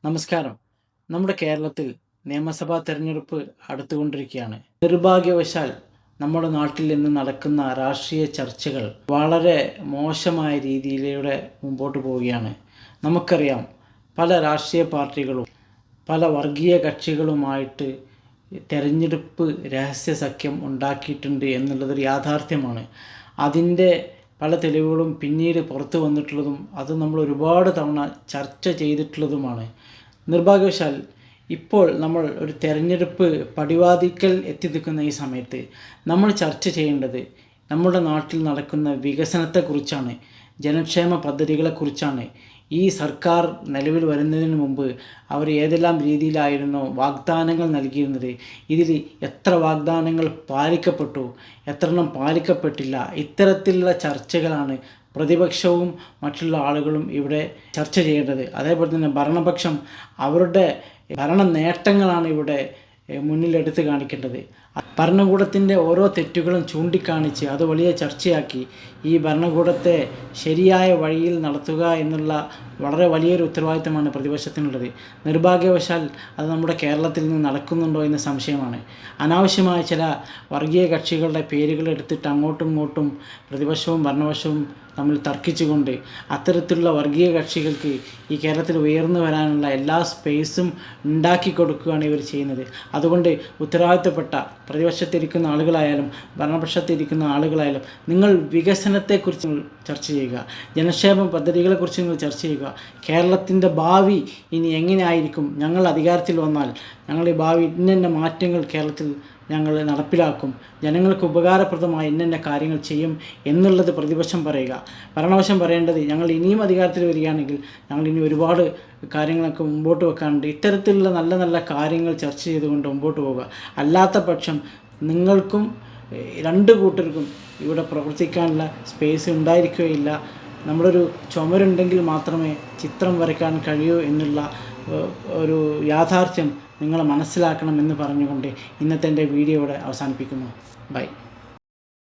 നമസ്കാരം. നമ്മുടെ കേരളത്തിൽ നിയമസഭാ തെരഞ്ഞെടുപ്പ് അടുത്തുകൊണ്ടിരിക്കുകയാണ്. നിർഭാഗ്യവശാൽ നമ്മുടെ നാട്ടിൽ നിന്ന് നടക്കുന്ന രാഷ്ട്രീയ ചർച്ചകൾ വളരെ മോശമായ രീതിയിലൂടെ മുമ്പോട്ട് പോവുകയാണ്. നമുക്കറിയാം, പല രാഷ്ട്രീയ പാർട്ടികളും പല വർഗീയ കക്ഷികളുമായിട്ട് തെരഞ്ഞെടുപ്പ് രഹസ്യ സഖ്യം ഉണ്ടാക്കിയിട്ടുണ്ട് എന്നുള്ളതൊരു യാഥാർത്ഥ്യമാണ്. അതിൻ്റെ പല തെളിവുകളും പിന്നീട് പുറത്തു വന്നിട്ടുള്ളതും അത് നമ്മൾ ഒരുപാട് തവണ ചർച്ച ചെയ്തിട്ടുള്ളതുമാണ്. നിർഭാഗ്യവശാൽ ഇപ്പോൾ നമ്മൾ ഒരു തെരഞ്ഞെടുപ്പ് പടിവാതിക്കൽ എത്തി നിൽക്കുന്ന ഈ സമയത്ത് നമ്മൾ ചർച്ച ചെയ്യേണ്ടത് നമ്മുടെ നാട്ടിൽ നടക്കുന്ന വികസനത്തെക്കുറിച്ചാണ്, ജനക്ഷേമ പദ്ധതികളെക്കുറിച്ചാണ്. ഈ സർക്കാർ നിലവിൽ വരുന്നതിന് മുമ്പ് അവർ ഏതെല്ലാം രീതിയിലായിരുന്നോ വാഗ്ദാനങ്ങൾ നൽകിയിരുന്നത്, ഇതിൽ എത്ര വാഗ്ദാനങ്ങൾ പാലിക്കപ്പെട്ടു, എത്രണ്ണം പാലിക്കപ്പെട്ടില്ല, ഇത്തരത്തിലുള്ള ചർച്ചകളാണ് പ്രതിപക്ഷവും മറ്റുള്ള ആളുകളും ഇവിടെ ചർച്ച ചെയ്യേണ്ടത്. അതേപോലെ തന്നെ ഭരണപക്ഷം അവരുടെ ഭരണ നേട്ടങ്ങളാണ് ഇവിടെ മുന്നിലെടുത്ത് കാണിക്കേണ്ടത്. ഭരണകൂടത്തിൻ്റെ ഓരോ തെറ്റുകളും ചൂണ്ടിക്കാണിച്ച് അത് വലിയ ചർച്ചയാക്കി ഈ ഭരണകൂടത്തെ ശരിയായ വഴിയിൽ നടത്തുക എന്നുള്ള വളരെ വലിയൊരു ഉത്തരവാദിത്തമാണ് പ്രതിപക്ഷത്തിനുള്ളത്. നിർഭാഗ്യവശാൽ അത് നമ്മുടെ കേരളത്തിൽ നിന്ന് നടക്കുന്നുണ്ടോ എന്ന് സംശയമാണ്. അനാവശ്യമായ ചില വർഗീയ കക്ഷികളുടെ പേരുകൾ എടുത്തിട്ട് അങ്ങോട്ടും ഇങ്ങോട്ടും പ്രതിപക്ഷവും ഭരണപക്ഷവും തമ്മിൽ തർക്കിച്ചുകൊണ്ട് അത്തരത്തിലുള്ള വർഗീയ കക്ഷികൾക്ക് ഈ കേരളത്തിൽ ഉയർന്നു വരാനുള്ള എല്ലാ സ്പേസും ഉണ്ടാക്കി കൊടുക്കുകയാണ് ഇവർ ചെയ്യുന്നത്. അതുകൊണ്ട് ഉത്തരവാദിത്തപ്പെട്ട പ്രതിപക്ഷത്തിരിക്കുന്ന ആളുകളായാലും ഭരണപക്ഷത്തിരിക്കുന്ന ആളുകളായാലും നിങ്ങൾ വികസനത്തെക്കുറിച്ച് ചർച്ച ചെയ്യുക, ജനക്ഷേമ പദ്ധതികളെക്കുറിച്ച് നിങ്ങൾ ചർച്ച ചെയ്യുക. കേരളത്തിൻ്റെ ഭാവി ഇനി എങ്ങനെയായിരിക്കും, ഞങ്ങൾ അധികാരത്തിൽ വന്നാൽ ഞങ്ങളുടെ ഭാവി ഇന്ന മാറ്റങ്ങൾ കേരളത്തിൽ ഞങ്ങൾ നടപ്പിലാക്കും, ജനങ്ങൾക്ക് ഉപകാരപ്രദമായ ഇന്ന കാര്യങ്ങൾ ചെയ്യും എന്നുള്ളത് പ്രതിപക്ഷം പറയുക. ഭരണപക്ഷം പറയേണ്ടത് ഞങ്ങൾ ഇനിയും അധികാരത്തിൽ വരികയാണെങ്കിൽ ഞങ്ങൾ ഇനി ഒരുപാട് കാര്യങ്ങളൊക്കെ മുമ്പോട്ട് വെക്കാനുണ്ട്. ഇത്തരത്തിലുള്ള നല്ല നല്ല കാര്യങ്ങൾ ചർച്ച ചെയ്തുകൊണ്ട് മുമ്പോട്ട് പോവുക. അല്ലാത്ത പക്ഷം നിങ്ങൾക്കും രണ്ട് കൂട്ടർക്കും ഇവിടെ പ്രവർത്തിക്കാനുള്ള സ്പേസ് ഉണ്ടായിരിക്കുകയില്ല. നമ്മളൊരു ചുമരുണ്ടെങ്കിൽ മാത്രമേ ചിത്രം വരയ്ക്കാൻ കഴിയൂ എന്നുള്ള ഒരു യാഥാർത്ഥ്യം നിങ്ങൾ മനസ്സിലാക്കണമെന്ന് പറഞ്ഞുകൊണ്ട് ഇന്നത്തെ എൻ്റെ വീഡിയോ ഇവിടെ അവസാനിപ്പിക്കുന്നു. ബൈ.